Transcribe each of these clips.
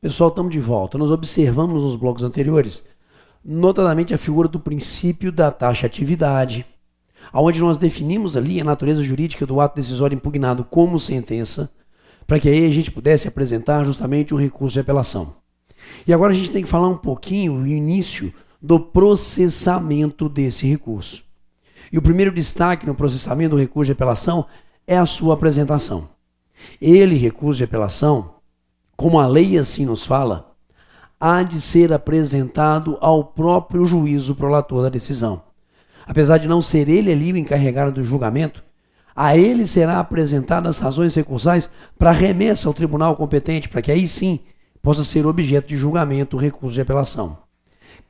Pessoal, estamos de volta. Nós observamos nos blocos anteriores, notadamente a figura do princípio da taxatividade, onde nós definimos ali a natureza jurídica do ato decisório impugnado como sentença, para que aí a gente pudesse apresentar justamente o recurso de apelação. E agora a gente tem que falar um pouquinho o início do processamento desse recurso. E o primeiro destaque no processamento do recurso de apelação é a sua apresentação. Ele, recurso de apelação, como a lei assim nos fala, há de ser apresentado ao próprio juízo prolator da decisão. Apesar de não ser ele ali o encarregado do julgamento, a ele será apresentadas as razões recursais para remessa ao tribunal competente, para que aí sim possa ser objeto de julgamento o recurso de apelação.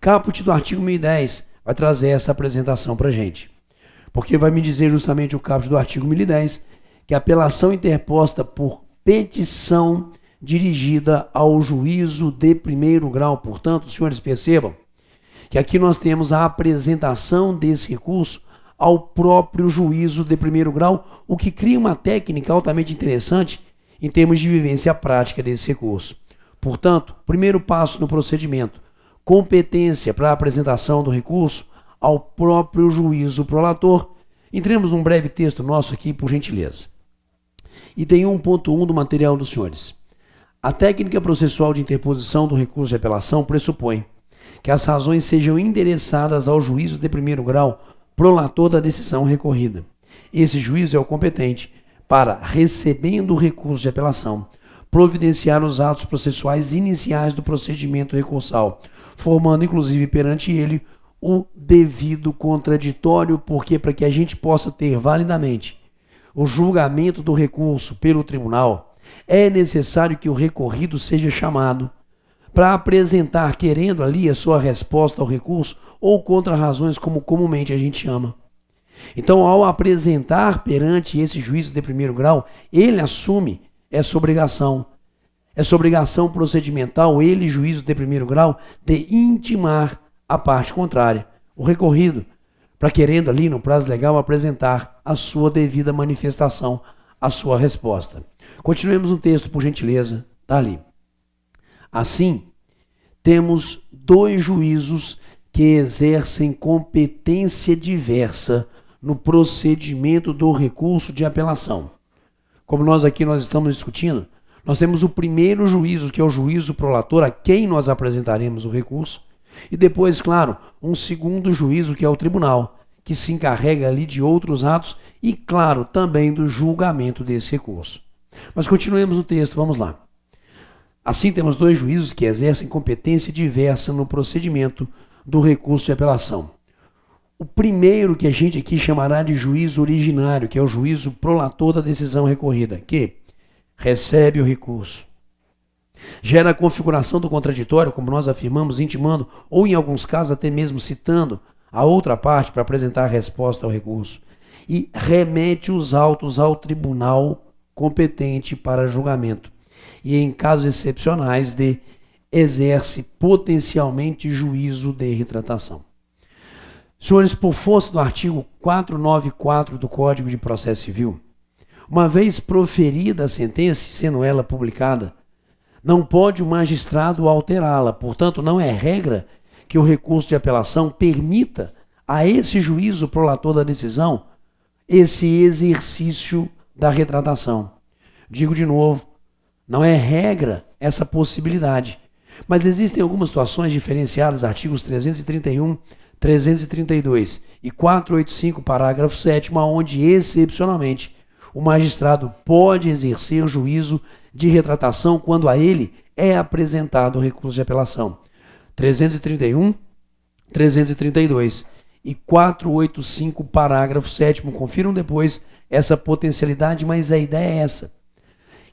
Caput do artigo 1010 vai trazer essa apresentação para a gente, porque vai me dizer justamente o caput do artigo 1010 que a apelação interposta por petição dirigida ao juízo de primeiro grau. Portanto, os senhores percebam que aqui nós temos a apresentação desse recurso ao próprio juízo de primeiro grau, o que cria uma técnica altamente interessante em termos de vivência prática desse recurso. Portanto, primeiro passo no procedimento, competência para a apresentação do recurso ao próprio juízo prolator. Entremos num breve texto nosso aqui, por gentileza. Item 1.1 do material dos senhores. A técnica processual de interposição do recurso de apelação pressupõe que as razões sejam endereçadas ao juízo de primeiro grau prolator da decisão recorrida. Esse juízo é o competente para, recebendo o recurso de apelação, providenciar os atos processuais iniciais do procedimento recursal, formando inclusive perante ele o devido contraditório, porque para que a gente possa ter validamente o julgamento do recurso pelo tribunal, é necessário que o recorrido seja chamado para apresentar, querendo ali a sua resposta ao recurso ou contra razões, como comumente a gente chama. Então, ao apresentar perante esse juízo de primeiro grau, ele assume essa obrigação procedimental, ele, juízo de primeiro grau, de intimar a parte contrária, o recorrido, para querendo ali no prazo legal apresentar a sua devida manifestação, a sua resposta. Continuemos no texto, por gentileza, está ali. Assim, temos dois juízos que exercem competência diversa no procedimento do recurso de apelação. Como nós estamos discutindo, nós temos o primeiro juízo, que é o juízo prolator, a quem nós apresentaremos o recurso, e depois, claro, um segundo juízo, que é o tribunal, que se encarrega ali de outros atos e, claro, também do julgamento desse recurso. Mas continuemos no texto, vamos lá. Assim, temos dois juízos que exercem competência diversa no procedimento do recurso de apelação. O primeiro, que a gente aqui chamará de juízo originário, que é o juízo prolator da decisão recorrida, que recebe o recurso, gera a configuração do contraditório, como nós afirmamos, intimando, ou em alguns casos até mesmo citando a outra parte para apresentar a resposta ao recurso, e remete os autos ao tribunal competente para julgamento, e em casos excepcionais exerce potencialmente juízo de retratação. Senhores, por força do artigo 494 do Código de Processo Civil, uma vez proferida a sentença, sendo ela publicada, não pode o magistrado alterá-la. Portanto, não é regra que o recurso de apelação permita a esse juízo prolator da decisão esse exercício da retratação. Digo de novo, não é regra essa possibilidade, mas existem algumas situações diferenciadas, artigos 331, 332 e 485, parágrafo 7º, onde excepcionalmente o magistrado pode exercer juízo de retratação quando a ele é apresentado o recurso de apelação. 331, 332 e 485, parágrafo 7º. Confiram depois essa potencialidade, mas a ideia é essa.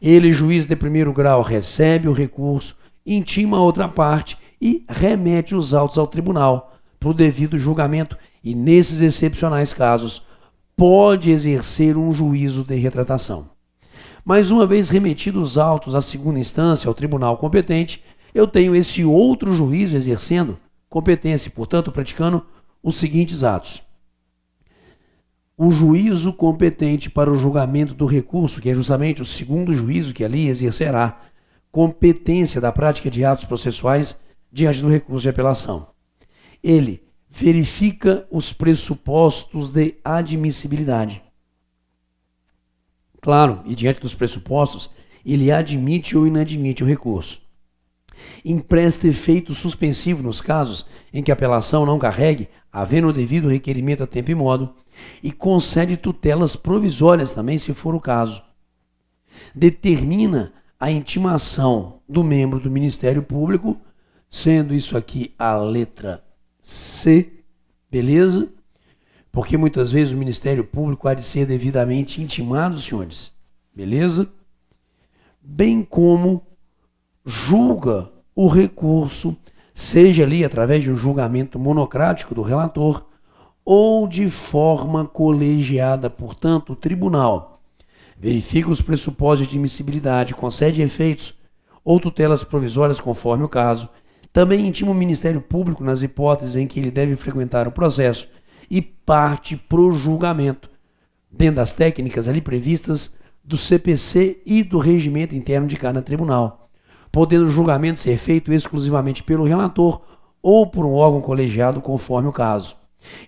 Ele, juiz de primeiro grau, recebe o recurso, intima a outra parte e remete os autos ao tribunal para o devido julgamento e, nesses excepcionais casos, pode exercer um juízo de retratação. Mas uma vez remetidos os autos à segunda instância, ao tribunal competente, eu tenho esse outro juízo exercendo competência e, portanto, praticando os seguintes atos. O juízo competente para o julgamento do recurso, que é justamente o segundo juízo que ali exercerá competência da prática de atos processuais diante do recurso de apelação. Ele verifica os pressupostos de admissibilidade. Claro, e diante dos pressupostos, ele admite ou inadmite o recurso. Empresta efeito suspensivo nos casos em que a apelação não carregue, havendo o devido requerimento a tempo e modo, e concede tutelas provisórias também, se for o caso. Determina a intimação do membro do Ministério Público, sendo isso aqui a letra C, beleza? Porque muitas vezes o Ministério Público há de ser devidamente intimado, senhores, beleza? Bem como julga o recurso, seja ali através de um julgamento monocrático do relator ou de forma colegiada. Portanto, o tribunal verifica os pressupostos de admissibilidade, concede efeitos ou tutelas provisórias conforme o caso, também intima o Ministério Público nas hipóteses em que ele deve frequentar o processo e parte pro julgamento, dentro das técnicas ali previstas do CPC e do regimento interno de cada tribunal, podendo o julgamento ser feito exclusivamente pelo relator ou por um órgão colegiado, conforme o caso.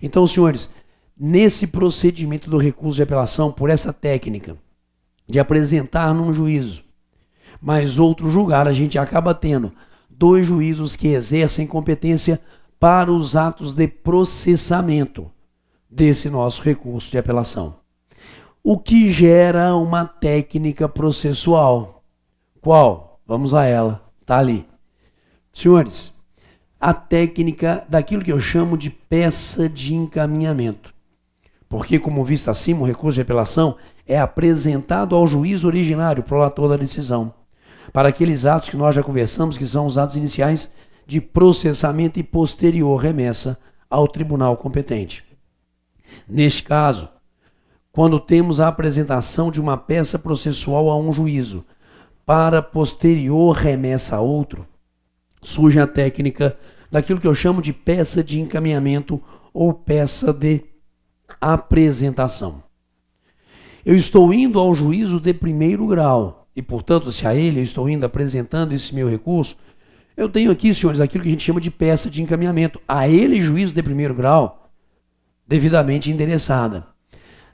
Então, senhores, nesse procedimento do recurso de apelação, por essa técnica de apresentar num juízo, mas outro julgar, a gente acaba tendo dois juízos que exercem competência para os atos de processamento desse nosso recurso de apelação. O que gera uma técnica processual. Qual? Vamos a ela, tá ali. Senhores, a técnica daquilo que eu chamo de peça de encaminhamento. Porque, como visto acima, o recurso de apelação é apresentado ao juiz originário, prolator da decisão, para aqueles atos que nós já conversamos, que são os atos iniciais de processamento e posterior remessa ao tribunal competente. Neste caso, quando temos a apresentação de uma peça processual a um juízo para posterior remessa a outro, surge a técnica daquilo que eu chamo de peça de encaminhamento ou peça de apresentação. Eu estou indo ao juízo de primeiro grau e, portanto, se a ele eu estou indo apresentando esse meu recurso, eu tenho aqui, senhores, aquilo que a gente chama de peça de encaminhamento. A ele, juízo de primeiro grau, devidamente endereçada,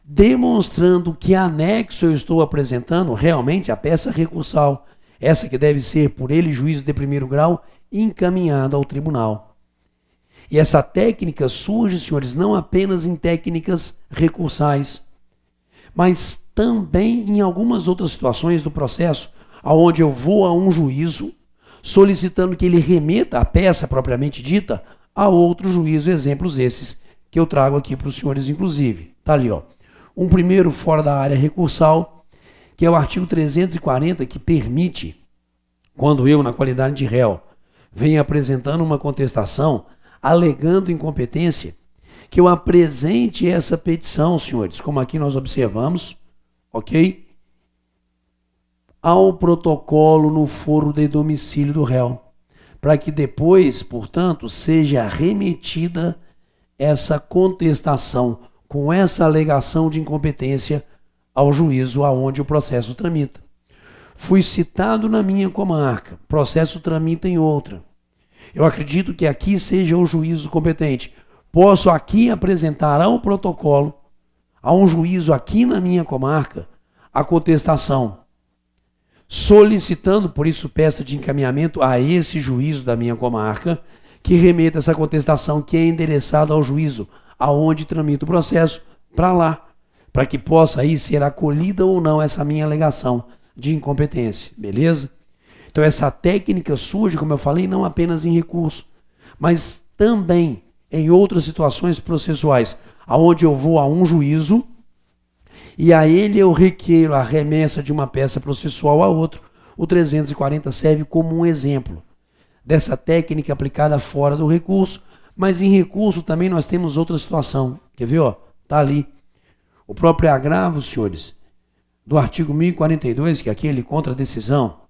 demonstrando que anexo eu estou apresentando realmente a peça recursal, essa que deve ser por ele, juízo de primeiro grau, encaminhada ao tribunal. E essa técnica surge, senhores, não apenas em técnicas recursais, mas também em algumas outras situações do processo, onde eu vou a um juízo solicitando que ele remeta a peça propriamente dita a outro juízo, exemplos esses que eu trago aqui para os senhores, inclusive. Tá ali, ó. Um primeiro fora da área recursal, que é o artigo 340, que permite, quando eu, na qualidade de réu, venho apresentando uma contestação, alegando incompetência, que eu apresente essa petição, senhores, como aqui nós observamos, ok? Ao protocolo no foro de domicílio do réu, para que depois, portanto, seja remetida essa contestação com essa alegação de incompetência ao juízo aonde o processo tramita. Fui citado na minha comarca, processo tramita em outra. Eu acredito que aqui seja o juízo competente. Posso aqui apresentar ao protocolo, a um juízo aqui na minha comarca, a contestação, solicitando, por isso, peça de encaminhamento a esse juízo da minha comarca, que remeta essa contestação que é endereçada ao juízo aonde tramita o processo, para lá, para que possa aí ser acolhida ou não essa minha alegação de incompetência, beleza? Então essa técnica surge, como eu falei, não apenas em recurso, mas também em outras situações processuais, aonde eu vou a um juízo e a ele eu requeiro a remessa de uma peça processual a outro. O 340 serve como um exemplo dessa técnica aplicada fora do recurso, mas em recurso também nós temos outra situação. Quer ver? Ó, tá ali. O próprio agravo, senhores, do artigo 1042, que é aquele contra a decisão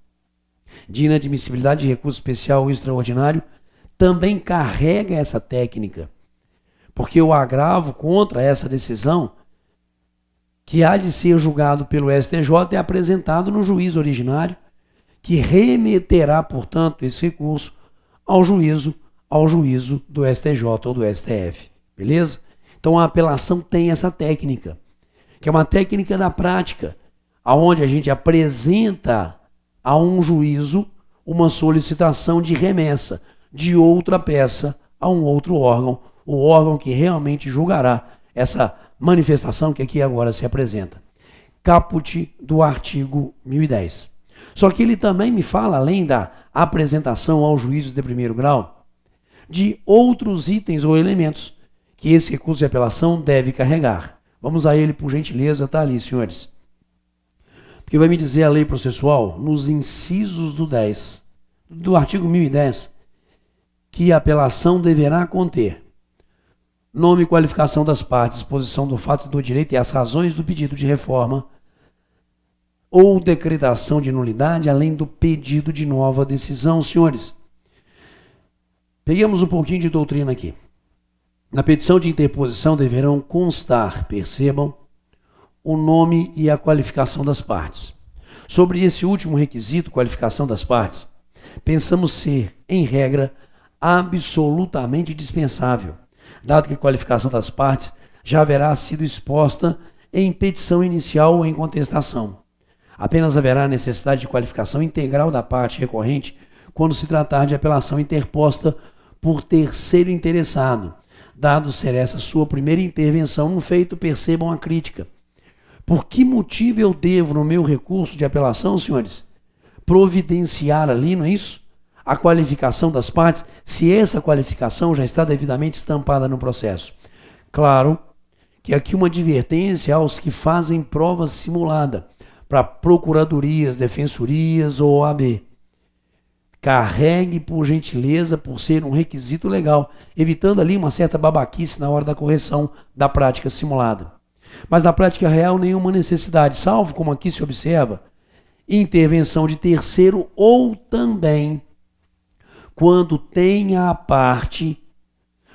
de inadmissibilidade de recurso especial ou extraordinário, também carrega essa técnica, porque o agravo contra essa decisão, que há de ser julgado pelo STJ, é apresentado no juízo originário, que remeterá, portanto, esse recurso ao juízo do STJ ou do STF. Beleza? Então a apelação tem essa técnica, que é uma técnica da prática, onde a gente apresenta a um juízo uma solicitação de remessa de outra peça a um outro órgão, o órgão que realmente julgará essa manifestação que aqui agora se apresenta. Caput do artigo 1010. Só que ele também me fala, além da apresentação ao juízo de primeiro grau, de outros itens ou elementos que esse recurso de apelação deve carregar. Vamos a ele, por gentileza, tá ali, senhores. Porque vai me dizer a lei processual, nos incisos do 10, do artigo 1010, que a apelação deverá conter nome e qualificação das partes, exposição do fato e do direito e as razões do pedido de reforma ou decretação de nulidade, além do pedido de nova decisão. Senhores, peguemos um pouquinho de doutrina aqui. Na petição de interposição deverão constar, percebam, o nome e a qualificação das partes. Sobre esse último requisito, qualificação das partes, pensamos ser, em regra, absolutamente dispensável, dado que a qualificação das partes já haverá sido exposta em petição inicial ou em contestação. Apenas haverá necessidade de qualificação integral da parte recorrente quando se tratar de apelação interposta por terceiro interessado, dado ser essa sua primeira intervenção no feito. Percebam a crítica. Por que motivo eu devo, no meu recurso de apelação, senhores, providenciar ali, não é isso? A qualificação das partes, se essa qualificação já está devidamente estampada no processo. Claro que aqui uma advertência aos que fazem prova simulada para procuradorias, defensorias ou OAB. Carregue, por gentileza, por ser um requisito legal, evitando ali uma certa babaquice na hora da correção da prática simulada. Mas na prática real, nenhuma necessidade, salvo, como aqui se observa, intervenção de terceiro ou também quando tenha a parte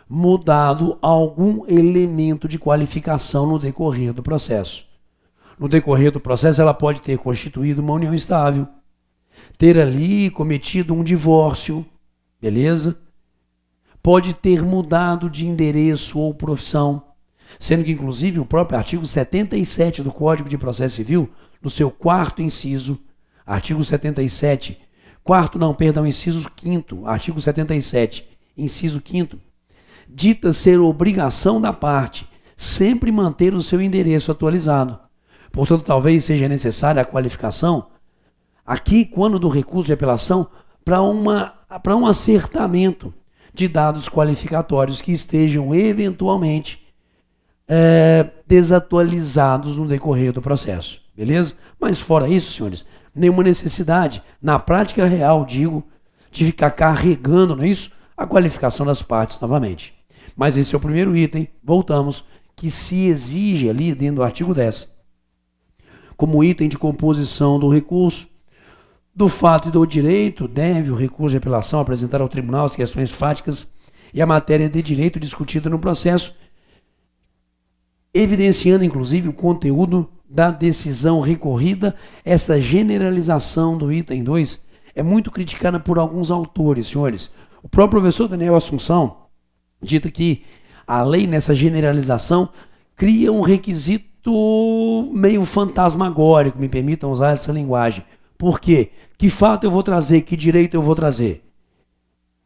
mudado algum elemento de qualificação no decorrer do processo. No decorrer do processo, ela pode ter constituído uma união estável, ter ali cometido um divórcio, beleza? Pode ter mudado de endereço ou profissão, sendo que, inclusive, o próprio artigo 77 do Código de Processo Civil, no seu quarto inciso, artigo 77, inciso 5º, artigo 77, inciso 5º, dita ser obrigação da parte sempre manter o seu endereço atualizado. Portanto, talvez seja necessária a qualificação, aqui, quando do recurso de apelação, para um acertamento de dados qualificatórios que estejam eventualmente desatualizados no decorrer do processo, beleza? Mas fora isso, senhores, nenhuma necessidade, na prática real, digo, de ficar carregando, não é isso? A qualificação das partes novamente. Mas esse é o primeiro item, voltamos, que se exige ali dentro do artigo 10, como item de composição do recurso, do fato e do direito, deve o recurso de apelação apresentar ao tribunal as questões fáticas e a matéria de direito discutida no processo, evidenciando, inclusive, o conteúdo da decisão recorrida. Essa generalização do item 2 é muito criticada por alguns autores, senhores. O próprio professor Daniel Assunção dita que a lei, nessa generalização, cria um requisito meio fantasmagórico, me permitam usar essa linguagem. Por quê? Que fato eu vou trazer? Que direito eu vou trazer?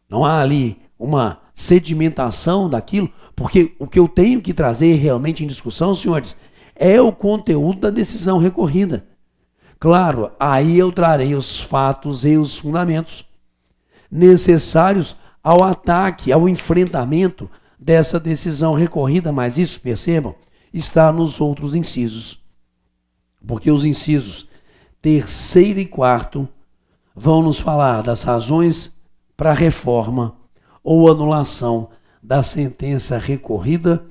Não há ali uma sedimentação daquilo, porque o que eu tenho que trazer realmente em discussão, senhores, é o conteúdo da decisão recorrida. Claro, aí eu trarei os fatos e os fundamentos necessários ao ataque, ao enfrentamento dessa decisão recorrida, mas isso, percebam, está nos outros incisos. Porque os incisos 3º e 4º vão nos falar das razões para reforma ou anulação da sentença recorrida,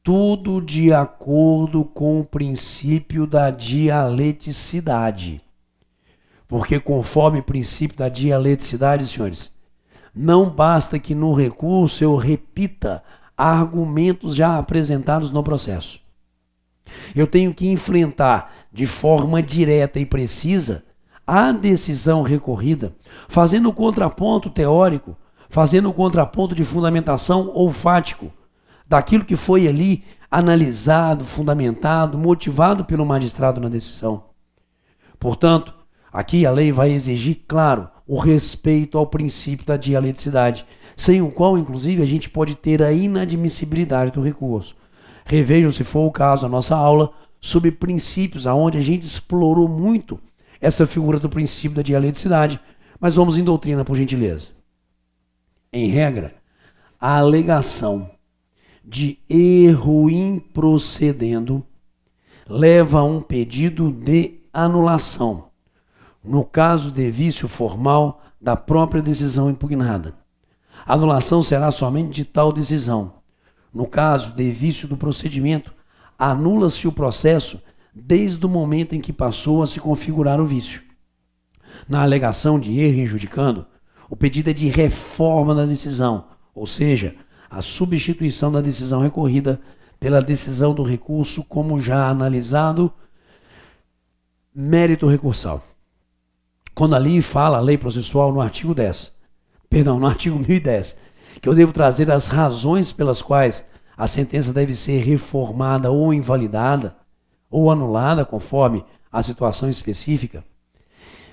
tudo de acordo com o princípio da dialeticidade. Porque conforme o princípio da dialeticidade, senhores, não basta que no recurso eu repita argumentos já apresentados no processo. Eu tenho que enfrentar de forma direta e precisa a decisão recorrida, fazendo o contraponto teórico, fazendo o contraponto de fundamentação olfático, daquilo que foi ali analisado, fundamentado, motivado pelo magistrado na decisão. Portanto, aqui a lei vai exigir, claro, o respeito ao princípio da dialeticidade, sem o qual, inclusive, a gente pode ter a inadmissibilidade do recurso. Revejam, se for o caso, a nossa aula sobre princípios, aonde a gente explorou muito essa figura do princípio da dialeticidade, mas vamos em doutrina, por gentileza. Em regra, a alegação de erro improcedendo leva a um pedido de anulação, no caso de vício formal da própria decisão impugnada. A anulação será somente de tal decisão. No caso de vício do procedimento, anula-se o processo desde o momento em que passou a se configurar o vício. Na alegação de erro injudicando, o pedido é de reforma da decisão, ou seja, a substituição da decisão recorrida pela decisão do recurso como já analisado, mérito recursal. Quando ali fala a lei processual no artigo 1010, que eu devo trazer as razões pelas quais a sentença deve ser reformada ou invalidada ou anulada conforme a situação específica,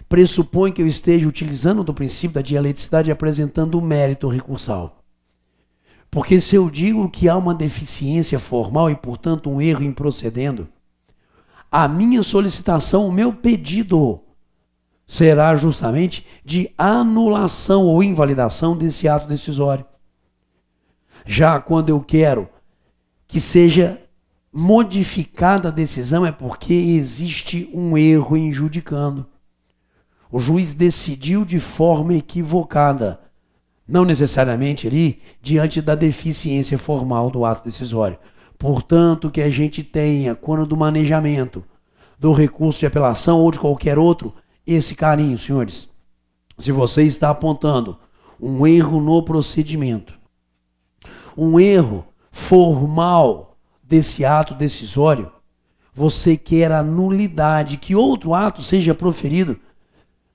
pressupõe que eu esteja utilizando do princípio da dialeticidade e apresentando o mérito recursal. Porque se eu digo que há uma deficiência formal e, portanto, um erro em procedendo, a minha solicitação, o meu pedido, será justamente de anulação ou invalidação desse ato decisório. Já quando eu quero que seja modificada a decisão, é porque existe um erro em judicando. O juiz decidiu de forma equivocada, não necessariamente ali diante da deficiência formal do ato decisório. Portanto, que a gente tenha, quando do manejamento do recurso de apelação ou de qualquer outro, esse carinho, senhores. Se você está apontando um erro no procedimento, um erro formal desse ato decisório, você quer a nulidade, que outro ato seja proferido,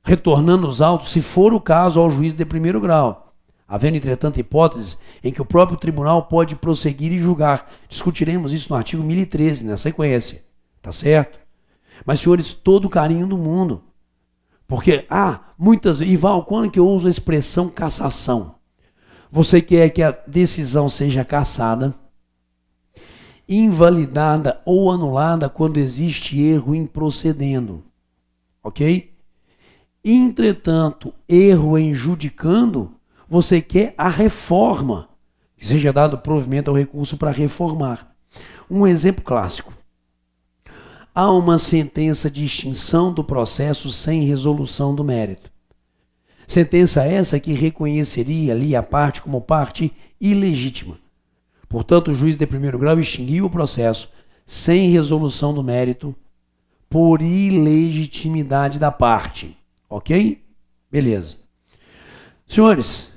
retornando os autos, se for o caso, ao juiz de primeiro grau. Havendo, entretanto, hipóteses em que o próprio tribunal pode prosseguir e julgar. Discutiremos isso no artigo 1013, na sequência. Tá certo? Mas, senhores, todo o carinho do mundo. Porque, muitas vezes, Ival, quando que eu uso a expressão cassação? Você quer que a decisão seja cassada, invalidada ou anulada quando existe erro em procedendo. Ok? Entretanto, erro em judicando, você quer a reforma, que seja dado provimento ao recurso para reformar. Um exemplo clássico. Há uma sentença de extinção do processo sem resolução do mérito. Sentença essa que reconheceria ali a parte como parte ilegítima. Portanto, o juiz de primeiro grau extinguiu o processo sem resolução do mérito por ilegitimidade da parte. Ok? Beleza. Senhores,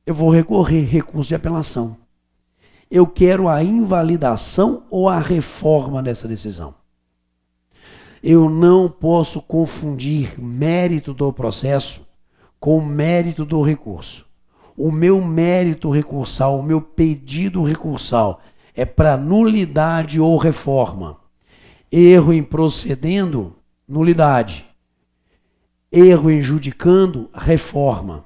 eu vou recorrer recurso de apelação. Eu quero a invalidação ou a reforma dessa decisão. Eu não posso confundir mérito do processo com mérito do recurso. O meu mérito recursal, o meu pedido recursal é para nulidade ou reforma. Erro em procedendo, nulidade. Erro em judicando, reforma.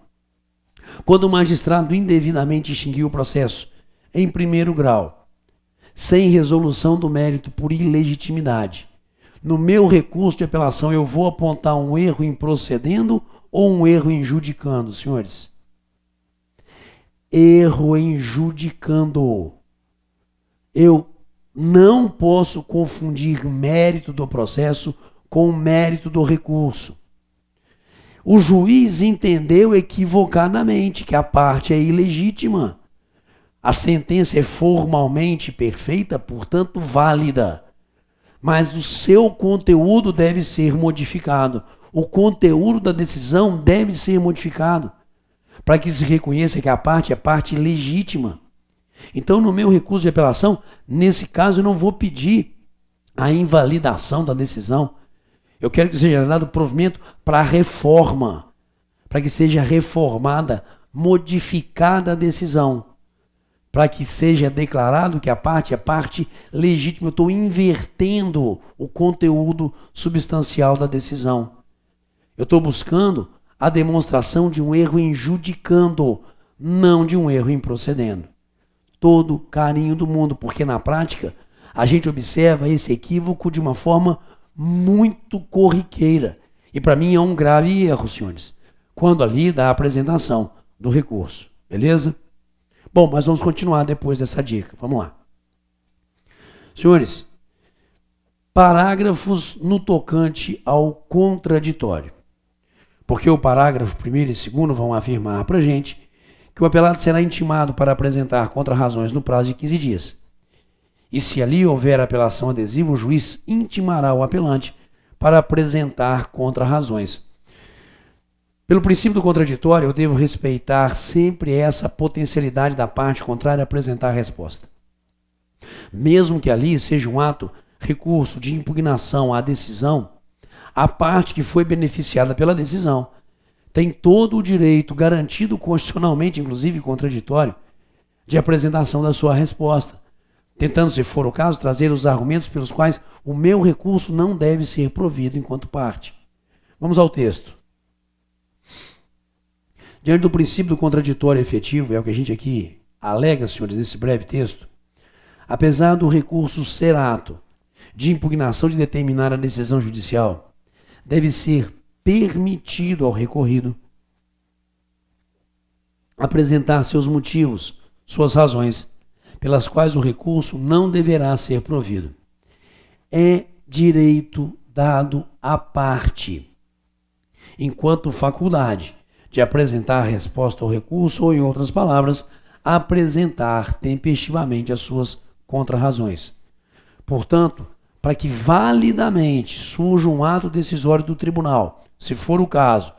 Quando o magistrado indevidamente extinguiu o processo em primeiro grau, sem resolução do mérito por ilegitimidade, no meu recurso de apelação eu vou apontar um erro em procedendo ou um erro em judicando, senhores? Erro em judicando. Eu não posso confundir mérito do processo com mérito do recurso. O juiz entendeu equivocadamente que a parte é ilegítima. A sentença é formalmente perfeita, portanto válida. Mas o seu conteúdo deve ser modificado. O conteúdo da decisão deve ser modificado para que se reconheça que a parte é parte legítima. Então, no meu recurso de apelação, nesse caso, eu não vou pedir a invalidação da decisão. Eu quero que seja dado provimento para a reforma, para que seja reformada, modificada a decisão, para que seja declarado que a parte é parte legítima. Eu estou invertendo o conteúdo substancial da decisão. Eu estou buscando a demonstração de um erro em judicando, não de um erro em procedendo. Todo carinho do mundo, porque na prática a gente observa esse equívoco de uma forma muito corriqueira. E para mim é um grave erro, senhores, quando ali dá a apresentação do recurso. Beleza? Bom, mas vamos continuar depois dessa dica. Vamos lá. Senhores, parágrafos no tocante ao contraditório. Porque o parágrafo 1º e 2º vão afirmar para a gente que o apelado será intimado para apresentar contrarrazões no prazo de 15 dias. E se ali houver apelação adesiva, o juiz intimará o apelante para apresentar contrarrazões. Pelo princípio do contraditório, eu devo respeitar sempre essa potencialidade da parte contrária a apresentar a resposta. Mesmo que ali seja um ato, recurso de impugnação à decisão, a parte que foi beneficiada pela decisão tem todo o direito garantido constitucionalmente, inclusive contraditório, de apresentação da sua resposta, tentando, se for o caso, trazer os argumentos pelos quais o meu recurso não deve ser provido enquanto parte. Vamos ao texto. Diante do princípio do contraditório efetivo, é o que a gente aqui alega, senhores, nesse breve texto, apesar do recurso ser ato de impugnação de determinar a decisão judicial, deve ser permitido ao recorrido apresentar seus motivos, suas razões, pelas quais o recurso não deverá ser provido. É direito dado à parte, enquanto faculdade de apresentar a resposta ao recurso ou, em outras palavras, apresentar tempestivamente as suas contrarrazões. Portanto, para que validamente surja um ato decisório do tribunal, se for o caso,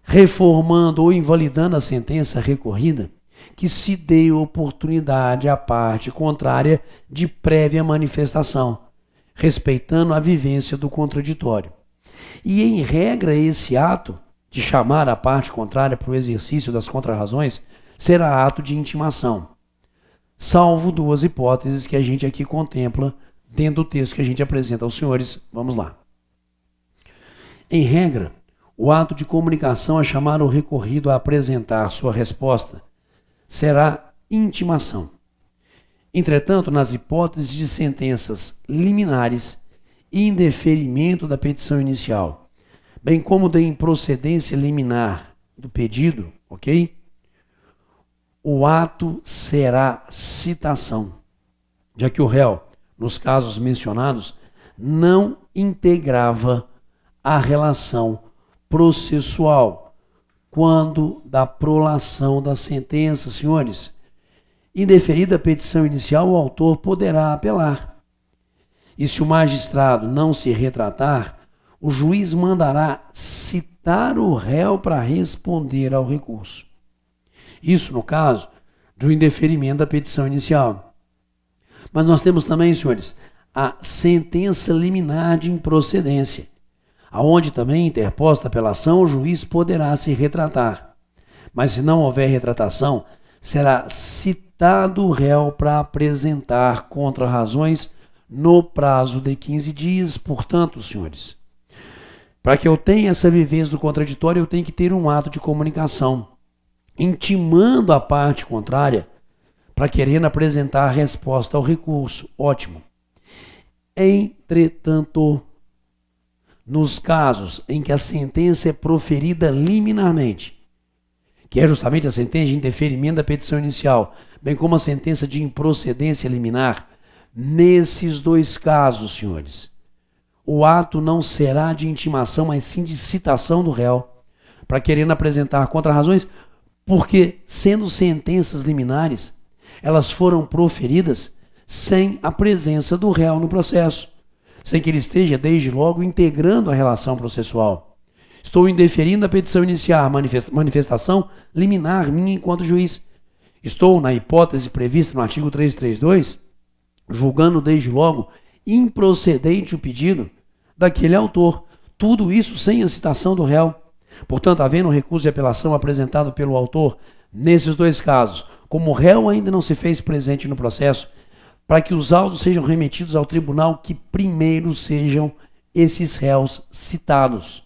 reformando ou invalidando a sentença recorrida, que se dê oportunidade à parte contrária de prévia manifestação, respeitando a vivência do contraditório. E, em regra, esse ato de chamar a parte contrária para o exercício das contrarrazões será ato de intimação, salvo duas hipóteses que a gente aqui contempla dentro do texto que a gente apresenta aos senhores. Vamos lá. Em regra, o ato de comunicação a chamar o recorrido a apresentar sua resposta será intimação. Entretanto, nas hipóteses de sentenças liminares e indeferimento da petição inicial, bem como da improcedência liminar do pedido, ok? O ato será citação, já que o réu, nos casos mencionados, não integrava a relação processual quando da prolação da sentença, senhores. Indeferida a petição inicial, o autor poderá apelar. E se o magistrado não se retratar, o juiz mandará citar o réu para responder ao recurso. Isso no caso do indeferimento da petição inicial. Mas nós temos também, senhores, a sentença liminar de improcedência, aonde também, interposta a apelação, o juiz poderá se retratar. Mas se não houver retratação, será citado o réu para apresentar contrarrazões no prazo de 15 dias. Portanto, senhores, para que eu tenha essa vivência do contraditório, eu tenho que ter um ato de comunicação, intimando a parte contrária para querendo apresentar a resposta ao recurso. Ótimo. Entretanto, nos casos em que a sentença é proferida liminarmente, que é justamente a sentença de indeferimento da petição inicial, bem como a sentença de improcedência liminar, nesses dois casos, senhores, o ato não será de intimação, mas sim de citação do réu, para querendo apresentar contrarrazões, porque, sendo sentenças liminares, elas foram proferidas sem a presença do réu no processo, sem que ele esteja, desde logo, integrando a relação processual. Estou indeferindo a petição inicial, manifestação liminar minha enquanto juiz. Estou, na hipótese prevista no artigo 332, julgando, desde logo, improcedente o pedido daquele autor. Tudo isso sem a citação do réu. Portanto, havendo um recurso de apelação apresentado pelo autor, nesses dois casos, como o réu ainda não se fez presente no processo, para que os autos sejam remetidos ao tribunal, que primeiro sejam esses réus citados,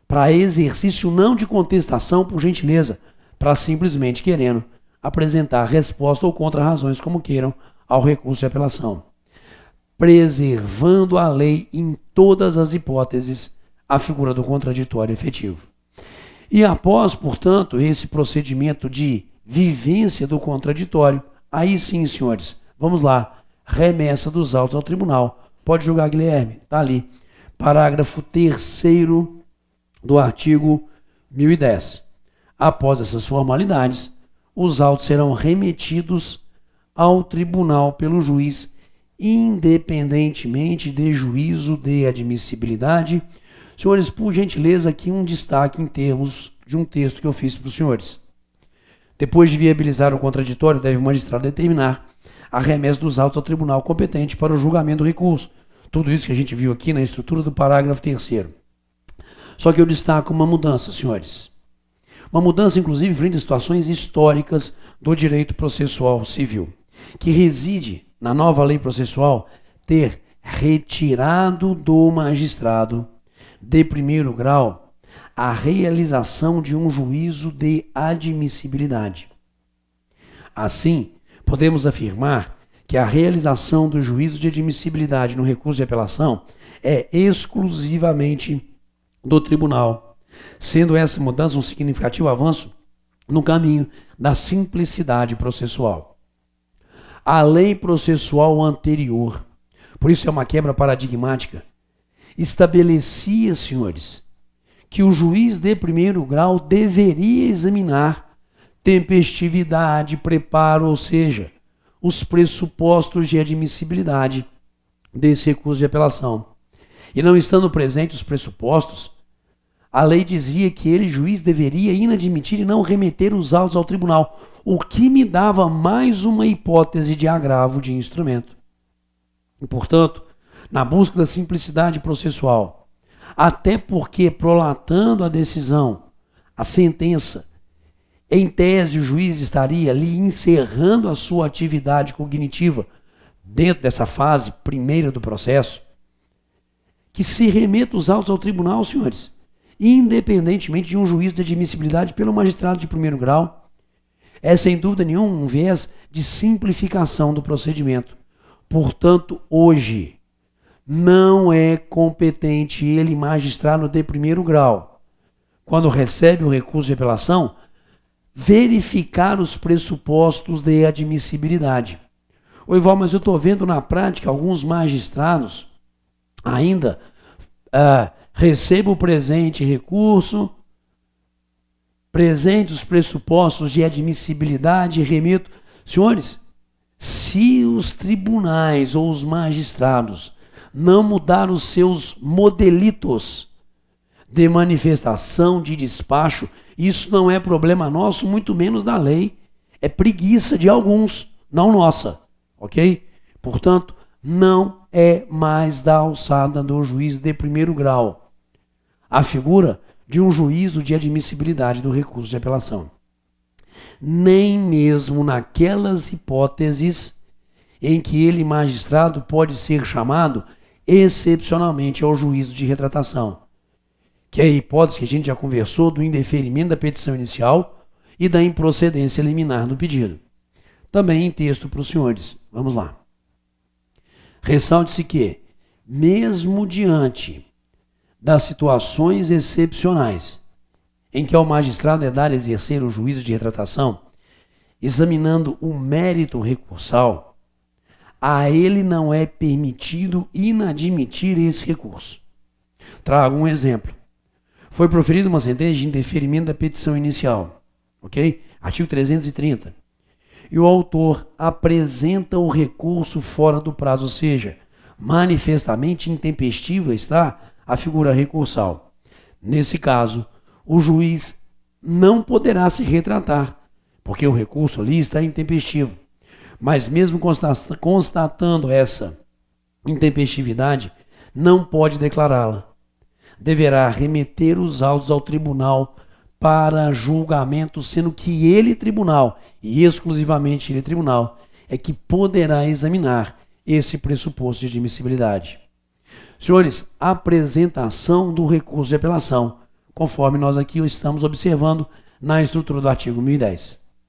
para exercício não de contestação, por gentileza, para simplesmente querendo apresentar resposta ou contra-razões, como queiram, ao recurso de apelação, preservando a lei em todas as hipóteses a figura do contraditório efetivo. E após, portanto, esse procedimento de vivência do contraditório, aí sim, senhores, vamos lá, remessa dos autos ao tribunal. Pode julgar, Guilherme, está ali. Parágrafo 3º do artigo 1010. Após essas formalidades, os autos serão remetidos ao tribunal pelo juiz, independentemente de juízo de admissibilidade. Senhores, por gentileza, aqui um destaque em termos de um texto que eu fiz para os senhores. Depois de viabilizar o contraditório, deve o magistrado determinar a remessa dos autos ao tribunal competente para o julgamento do recurso. Tudo isso que a gente viu aqui na estrutura do parágrafo 3º. Só que eu destaco uma mudança, senhores. Uma mudança, inclusive, frente a situações históricas do direito processual civil, que reside na nova lei processual ter retirado do magistrado de primeiro grau a realização de um juízo de admissibilidade. Assim, podemos afirmar que a realização do juízo de admissibilidade no recurso de apelação é exclusivamente do tribunal, sendo essa mudança um significativo avanço no caminho da simplicidade processual. A lei processual anterior, por isso é uma quebra paradigmática, estabelecia, senhores, que o juiz de primeiro grau deveria examinar tempestividade, preparo, ou seja, os pressupostos de admissibilidade desse recurso de apelação. E não estando presentes os pressupostos, a lei dizia que ele, juiz, deveria inadmitir e não remeter os autos ao tribunal, o que me dava mais uma hipótese de agravo de instrumento. E, portanto, na busca da simplicidade processual, até porque prolatando a decisão, a sentença, em tese o juiz estaria ali encerrando a sua atividade cognitiva dentro dessa fase primeira do processo, que se remeta os autos ao tribunal, senhores, independentemente de um juízo de admissibilidade pelo magistrado de primeiro grau, é sem dúvida nenhuma um viés de simplificação do procedimento. Portanto, hoje, não é competente ele, magistrado de primeiro grau, quando recebe o recurso de apelação, verificar os pressupostos de admissibilidade. Ô Ival, mas eu estou vendo na prática alguns magistrados ainda recebam o presente recurso, presente os pressupostos de admissibilidade e remeto. Senhores, se os tribunais ou os magistrados não mudar os seus modelitos de manifestação, de despacho, isso não é problema nosso, muito menos da lei. É preguiça de alguns, não nossa, ok? Portanto, não é mais da alçada do juiz de primeiro grau a figura de um juízo de admissibilidade do recurso de apelação. Nem mesmo naquelas hipóteses em que ele, magistrado, pode ser chamado excepcionalmente ao juízo de retratação, que é a hipótese que a gente já conversou do indeferimento da petição inicial e da improcedência liminar do pedido. Também em texto para os senhores. Vamos lá. Ressalte-se que, mesmo diante das situações excepcionais em que ao magistrado é dado exercer o juízo de retratação, examinando o mérito recursal, a ele não é permitido inadmitir esse recurso. Trago um exemplo. Foi proferida uma sentença de indeferimento da petição inicial, ok? Artigo 330. E o autor apresenta o recurso fora do prazo, ou seja, manifestamente intempestiva está a figura recursal. Nesse caso, o juiz não poderá se retratar, porque o recurso ali está intempestivo. Mas mesmo constatando essa intempestividade, não pode declará-la. Deverá remeter os autos ao tribunal para julgamento, sendo que ele, tribunal, e exclusivamente ele, tribunal, é que poderá examinar esse pressuposto de admissibilidade. Senhores, apresentação do recurso de apelação, conforme nós aqui estamos observando na estrutura do artigo 1010.